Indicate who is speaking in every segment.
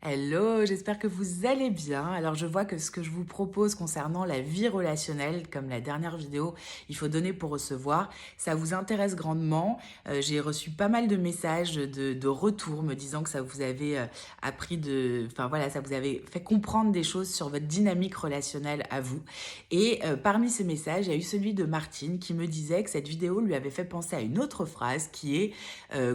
Speaker 1: Hello, j'espère que vous allez bien. Alors je vois que ce que je vous propose concernant la vie relationnelle, comme la dernière vidéo, il faut donner pour recevoir, ça vous intéresse grandement. J'ai reçu pas mal de messages de retour me disant que ça vous avait appris enfin voilà, ça vous avait fait comprendre des choses sur votre dynamique relationnelle à vous. Et parmi ces messages, il y a eu celui de Martine qui me disait que cette vidéo lui avait fait penser à une autre phrase qui est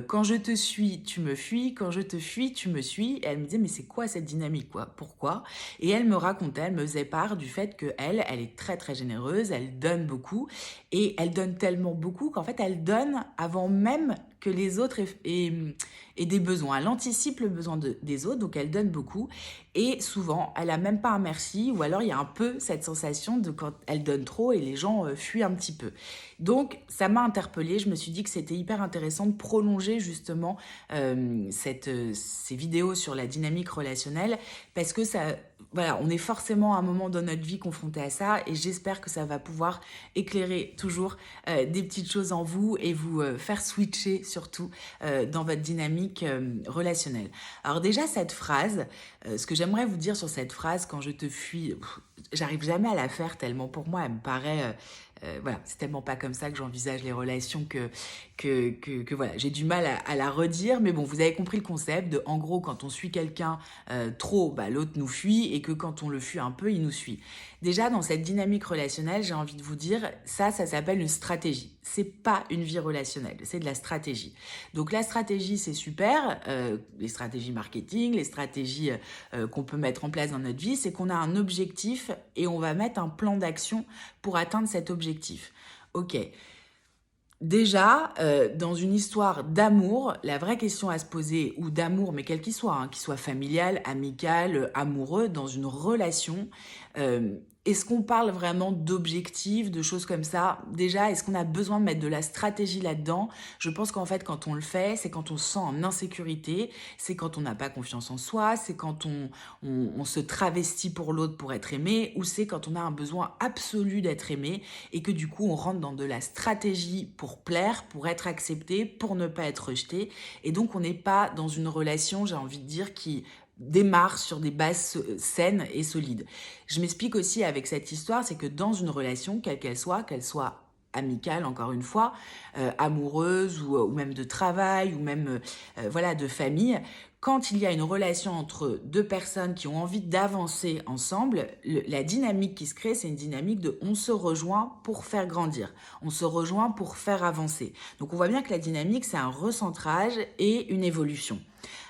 Speaker 1: quand je te suis, tu me fuis, quand je te fuis, tu me suis. Et elle me disait, mais c'est quoi cette dynamique, quoi? Pourquoi? Et elle me racontait, elle me faisait part du fait que elle est très très généreuse, elle donne beaucoup, et elle donne tellement beaucoup qu'en fait, elle donne avant même que les autres aient des besoins. Elle anticipe le besoin des autres, donc elle donne beaucoup. Et souvent, elle a même pas un merci, ou alors il y a un peu cette sensation de quand elle donne trop et les gens fuient un petit peu. Donc, ça m'a interpellée. Je me suis dit que c'était hyper intéressant de prolonger justement ces vidéos sur la dynamique relationnelle parce que ça, voilà, on est forcément à un moment dans notre vie confronté à ça et j'espère que ça va pouvoir éclairer toujours des petites choses en vous et vous faire switcher surtout dans votre dynamique relationnelle. Alors déjà, cette phrase, ce que j'aimerais vous dire sur cette phrase, quand je te fuis, j'arrive jamais à la faire tellement pour moi, elle me paraît voilà, c'est tellement pas comme ça que j'envisage les relations que voilà, j'ai du mal à la redire, mais bon, vous avez compris le concept de, en gros, quand on suit quelqu'un trop, bah, l'autre nous fuit, et que quand on le fuit un peu, il nous suit. Déjà, dans cette dynamique relationnelle, j'ai envie de vous dire, ça s'appelle une stratégie. C'est pas une vie relationnelle, c'est de la stratégie. Donc la stratégie, c'est super, les stratégies marketing, les stratégies qu'on peut mettre en place dans notre vie, c'est qu'on a un objectif et on va mettre un plan d'action pour atteindre cet objectif. Ok. Déjà, dans une histoire d'amour, la vraie question à se poser, ou d'amour, mais quel qu'il soit familial, amical, amoureux, dans une relation, est-ce qu'on parle vraiment d'objectifs, de choses comme ça? Déjà, est-ce qu'on a besoin de mettre de la stratégie là-dedans? Je pense qu'en fait, quand on le fait, c'est quand on se sent en insécurité, c'est quand on n'a pas confiance en soi, c'est quand on se travestit pour l'autre pour être aimé, ou c'est quand on a un besoin absolu d'être aimé et que du coup, on rentre dans de la stratégie pour plaire, pour être accepté, pour ne pas être rejeté. Et donc, on n'est pas dans une relation, j'ai envie de dire, qui démarre sur des bases saines et solides. Je m'explique aussi avec cette histoire, c'est que dans une relation, quelle qu'elle soit amicale, encore une fois, amoureuse ou même de travail ou même voilà de famille, quand il y a une relation entre deux personnes qui ont envie d'avancer ensemble, la dynamique qui se crée, c'est une dynamique de on se rejoint pour faire grandir, on se rejoint pour faire avancer. Donc on voit bien que la dynamique, c'est un recentrage et une évolution.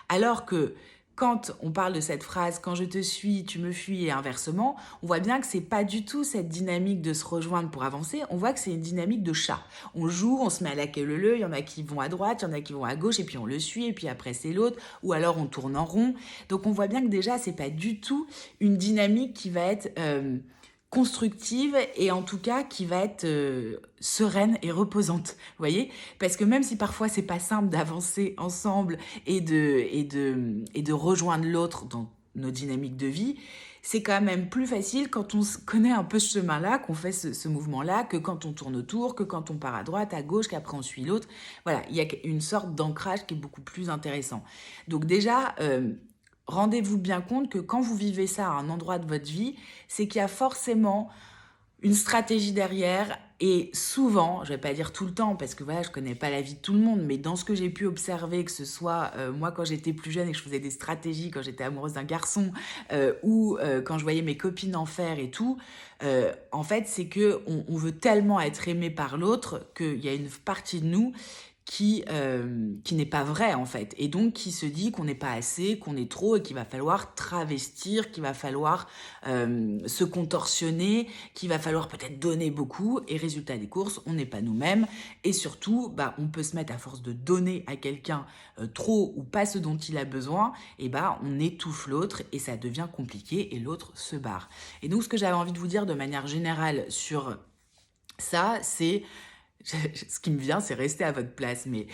Speaker 1: Alors que quand on parle de cette phrase « quand je te suis, tu me fuis » et inversement, on voit bien que c'est pas du tout cette dynamique de se rejoindre pour avancer, on voit que c'est une dynamique de chat. On joue, on se met à la queue leu, il y en a qui vont à droite, il y en a qui vont à gauche, et puis on le suit, et puis après c'est l'autre, ou alors on tourne en rond. Donc on voit bien que déjà, c'est pas du tout une dynamique qui va être constructive et en tout cas qui va être sereine et reposante, vous voyez? Parce que même si parfois c'est pas simple d'avancer ensemble et de rejoindre l'autre dans nos dynamiques de vie, c'est quand même plus facile quand on connaît un peu ce chemin-là, qu'on fait ce mouvement-là, que quand on tourne autour, que quand on part à droite, à gauche, qu'après on suit l'autre. Voilà, il y a une sorte d'ancrage qui est beaucoup plus intéressant. Donc déjà, rendez-vous bien compte que quand vous vivez ça à un endroit de votre vie, c'est qu'il y a forcément une stratégie derrière et souvent, je vais pas dire tout le temps parce que voilà, je connais pas la vie de tout le monde, mais dans ce que j'ai pu observer, que ce soit moi quand j'étais plus jeune et que je faisais des stratégies quand j'étais amoureuse d'un garçon ou quand je voyais mes copines en faire et tout, en fait c'est que on veut tellement être aimé par l'autre qu'il y a une partie de nous qui n'est pas vrai en fait et donc qui se dit qu'on n'est pas assez, qu'on est trop et qu'il va falloir travestir, qu'il va falloir se contorsionner, qu'il va falloir peut-être donner beaucoup et résultat des courses, on n'est pas nous-mêmes et surtout bah, on peut se mettre à force de donner à quelqu'un trop ou pas ce dont il a besoin et bah on étouffe l'autre et ça devient compliqué et l'autre se barre. Et donc ce que j'avais envie de vous dire de manière générale sur ça, c'est ce qui me vient, c'est rester à votre place, mais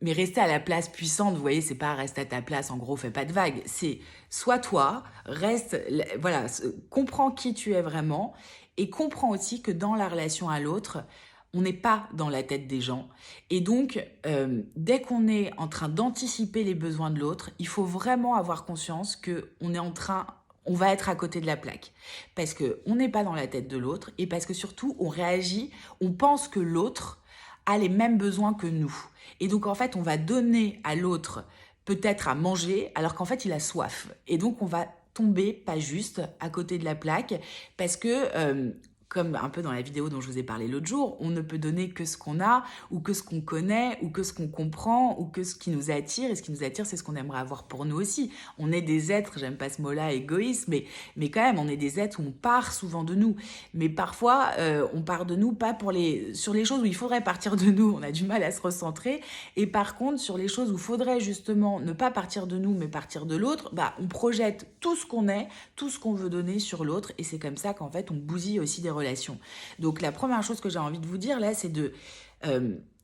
Speaker 1: rester à la place puissante, vous voyez, c'est pas rester à ta place, en gros, fais pas de vagues. C'est sois toi, reste, voilà, comprends qui tu es vraiment et comprends aussi que dans la relation à l'autre, on n'est pas dans la tête des gens. Et donc, dès qu'on est en train d'anticiper les besoins de l'autre, il faut vraiment avoir conscience on va être à côté de la plaque. Parce qu'on n'est pas dans la tête de l'autre et parce que surtout, on réagit, on pense que l'autre a les mêmes besoins que nous. Et donc, en fait, on va donner à l'autre peut-être à manger alors qu'en fait, il a soif. Et donc, on va tomber, pas juste, à côté de la plaque parce que comme un peu dans la vidéo dont je vous ai parlé l'autre jour, on ne peut donner que ce qu'on a, ou que ce qu'on connaît, ou que ce qu'on comprend, ou que ce qui nous attire. Et ce qui nous attire, c'est ce qu'on aimerait avoir pour nous aussi. On est des êtres, j'aime pas ce mot-là, égoïstes, mais quand même, on est des êtres où on part souvent de nous. Mais parfois, on part de nous pas sur les choses où il faudrait partir de nous. On a du mal à se recentrer. Et par contre, sur les choses où il faudrait justement ne pas partir de nous, mais partir de l'autre, bah, on projette tout ce qu'on est, tout ce qu'on veut donner sur l'autre. Et c'est comme ça qu'en fait, on bousille aussi des relation. Donc la première chose que j'ai envie de vous dire là, c'est de...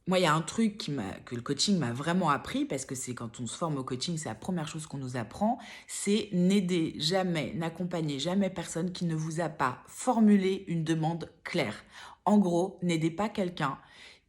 Speaker 1: moi, il y a un truc que le coaching m'a vraiment appris, parce que c'est quand on se forme au coaching, c'est la première chose qu'on nous apprend, c'est n'aider jamais, n'accompagner jamais personne qui ne vous a pas formulé une demande claire. En gros, n'aidez pas quelqu'un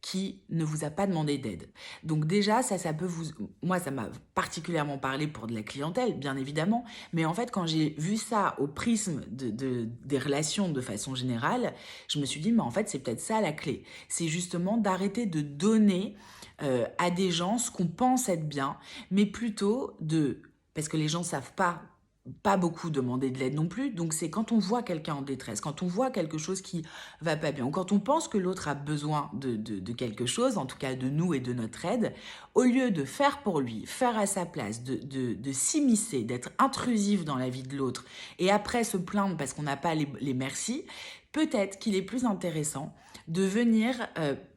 Speaker 1: qui ne vous a pas demandé d'aide. Donc déjà, ça peut vous... Moi, ça m'a particulièrement parlé pour de la clientèle, bien évidemment, mais en fait, quand j'ai vu ça au prisme des relations de façon générale, je me suis dit, mais en fait, c'est peut-être ça la clé. C'est justement d'arrêter de donner à des gens ce qu'on pense être bien, mais plutôt de... Parce que les gens ne savent pas beaucoup demander de l'aide non plus. Donc c'est quand on voit quelqu'un en détresse, quand on voit quelque chose qui va pas bien, ou quand on pense que l'autre a besoin de quelque chose, en tout cas de nous et de notre aide, au lieu de faire pour lui, faire à sa place, de s'immiscer, d'être intrusif dans la vie de l'autre, et après se plaindre parce qu'on n'a pas les merci, peut-être qu'il est plus intéressant de venir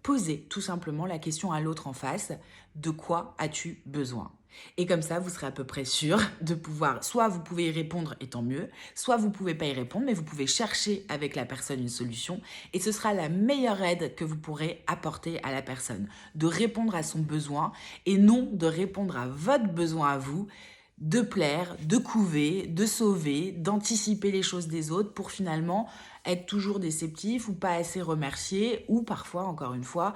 Speaker 1: poser tout simplement la question à l'autre en face, de quoi as-tu besoin ? Et comme ça, vous serez à peu près sûr de pouvoir, soit vous pouvez y répondre et tant mieux, soit vous ne pouvez pas y répondre, mais vous pouvez chercher avec la personne une solution et ce sera la meilleure aide que vous pourrez apporter à la personne, de répondre à son besoin et non de répondre à votre besoin à vous, de plaire, de couver, de sauver, d'anticiper les choses des autres pour finalement être toujours déceptif ou pas assez remercié ou parfois, encore une fois,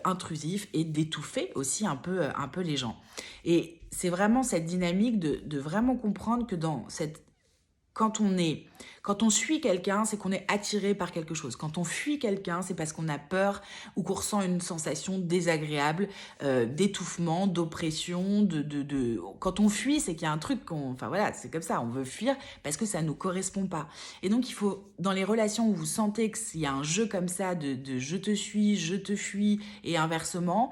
Speaker 1: intrusif et d'étouffer aussi un peu les gens. Et c'est vraiment cette dynamique de vraiment comprendre que quand on suit quelqu'un, c'est qu'on est attiré par quelque chose. Quand on fuit quelqu'un, c'est parce qu'on a peur ou qu'on ressent une sensation désagréable, d'étouffement, d'oppression, Quand on fuit, c'est qu'il y a un truc Enfin voilà, c'est comme ça, on veut fuir parce que ça ne nous correspond pas. Et donc il faut, dans les relations où vous sentez qu'il y a un jeu comme ça de je te suis, je te fuis et inversement,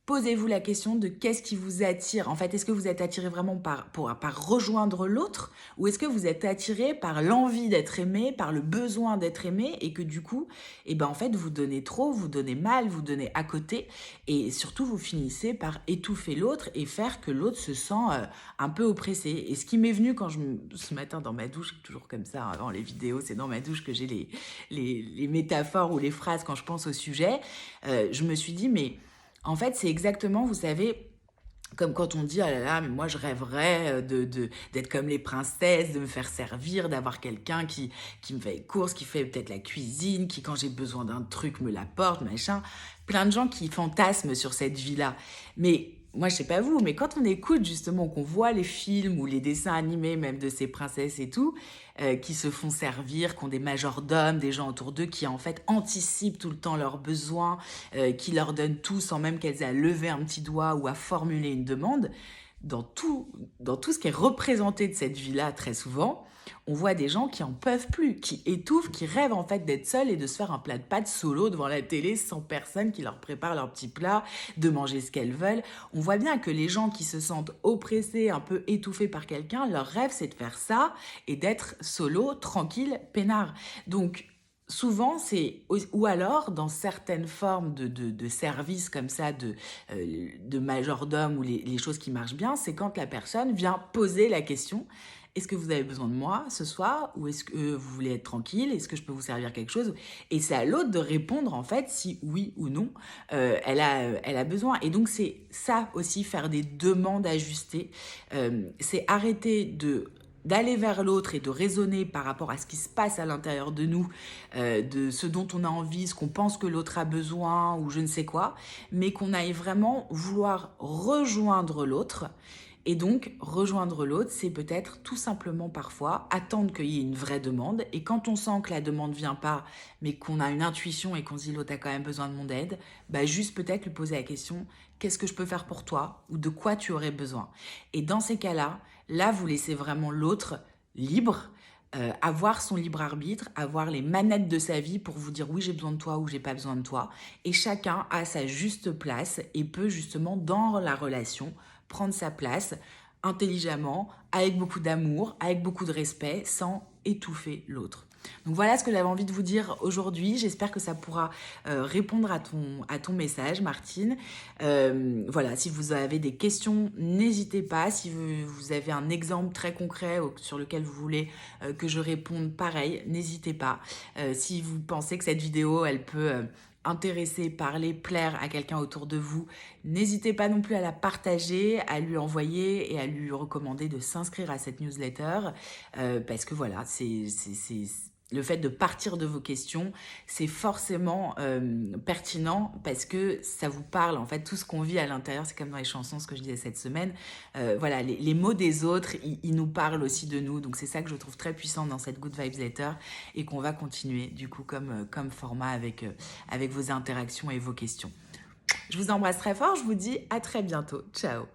Speaker 1: posez-vous la question de qu'est-ce qui vous attire. En fait, est-ce que vous êtes attiré vraiment par rejoindre l'autre ou est-ce que vous êtes attiré par l'envie d'être aimé, par le besoin d'être aimé et que du coup, en fait, vous donnez trop, vous donnez mal, vous donnez à côté et surtout, vous finissez par étouffer l'autre et faire que l'autre se sent un peu oppressé. Et ce qui m'est venu ce matin dans ma douche, c'est toujours comme ça, avant les vidéos, c'est dans ma douche que j'ai les métaphores ou les phrases quand je pense au sujet, je me suis dit, mais... En fait, c'est exactement, vous savez, comme quand on dit, ah là là, mais moi je rêverais d'être comme les princesses, de me faire servir, d'avoir quelqu'un qui me fait les courses, qui fait peut-être la cuisine, qui quand j'ai besoin d'un truc me l'apporte, machin. Plein de gens qui fantasment sur cette vie-là. Mais moi, je sais pas vous, mais quand on écoute justement, qu'on voit les films ou les dessins animés même de ces princesses et tout, qui se font servir, qui ont des majordomes, des gens autour d'eux qui en fait anticipent tout le temps leurs besoins, qui leur donnent tout sans même qu'elles aient à lever un petit doigt ou à formuler une demande, dans tout ce qui est représenté de cette vie-là très souvent, on voit des gens qui en peuvent plus, qui étouffent, qui rêvent en fait d'être seuls et de se faire un plat de pâtes solo devant la télé sans personne qui leur prépare leur petit plat, de manger ce qu'elles veulent. On voit bien que les gens qui se sentent oppressés, un peu étouffés par quelqu'un, leur rêve c'est de faire ça et d'être solo, tranquille, peinard. Donc souvent, ou alors dans certaines formes de services comme ça, de majordome ou les choses qui marchent bien, c'est quand la personne vient poser la question: est-ce que vous avez besoin de moi ce soir ou est-ce que vous voulez être tranquille? Est-ce que je peux vous servir quelque chose? Et c'est à l'autre de répondre en fait si oui ou non elle a besoin. Et donc c'est ça aussi, faire des demandes ajustées. C'est arrêter de d'aller vers l'autre et de raisonner par rapport à ce qui se passe à l'intérieur de nous, de ce dont on a envie, ce qu'on pense que l'autre a besoin ou je ne sais quoi, mais qu'on aille vraiment vouloir rejoindre l'autre. Et donc, rejoindre l'autre, c'est peut-être tout simplement parfois attendre qu'il y ait une vraie demande. Et quand on sent que la demande ne vient pas, mais qu'on a une intuition et qu'on se dit l'autre a quand même besoin de mon aide, bah juste peut-être lui poser la question, qu'est-ce que je peux faire pour toi ou de quoi tu aurais besoin? Et dans ces cas-là, là, vous laissez vraiment l'autre libre, avoir son libre arbitre, avoir les manettes de sa vie pour vous dire oui j'ai besoin de toi ou j'ai pas besoin de toi. Et chacun a sa juste place et peut justement dans la relation prendre sa place intelligemment, avec beaucoup d'amour, avec beaucoup de respect, sans étouffer l'autre. Donc voilà ce que j'avais envie de vous dire aujourd'hui. J'espère que ça pourra répondre à ton message, Martine. Voilà, si vous avez des questions, n'hésitez pas. Si vous avez un exemple très concret sur lequel vous voulez que je réponde, pareil, n'hésitez pas. Si vous pensez que cette vidéo, elle peut intéresser, parler, plaire à quelqu'un autour de vous, n'hésitez pas non plus à la partager, à lui envoyer et à lui recommander de s'inscrire à cette newsletter parce que voilà, c'est le fait de partir de vos questions, c'est forcément pertinent parce que ça vous parle. En fait, tout ce qu'on vit à l'intérieur, c'est comme dans les chansons, ce que je disais cette semaine. Voilà, les mots des autres, ils nous parlent aussi de nous. Donc, c'est ça que je trouve très puissant dans cette Good Vibes Letter et qu'on va continuer, du coup, comme format avec vos interactions et vos questions. Je vous embrasse très fort. Je vous dis à très bientôt. Ciao.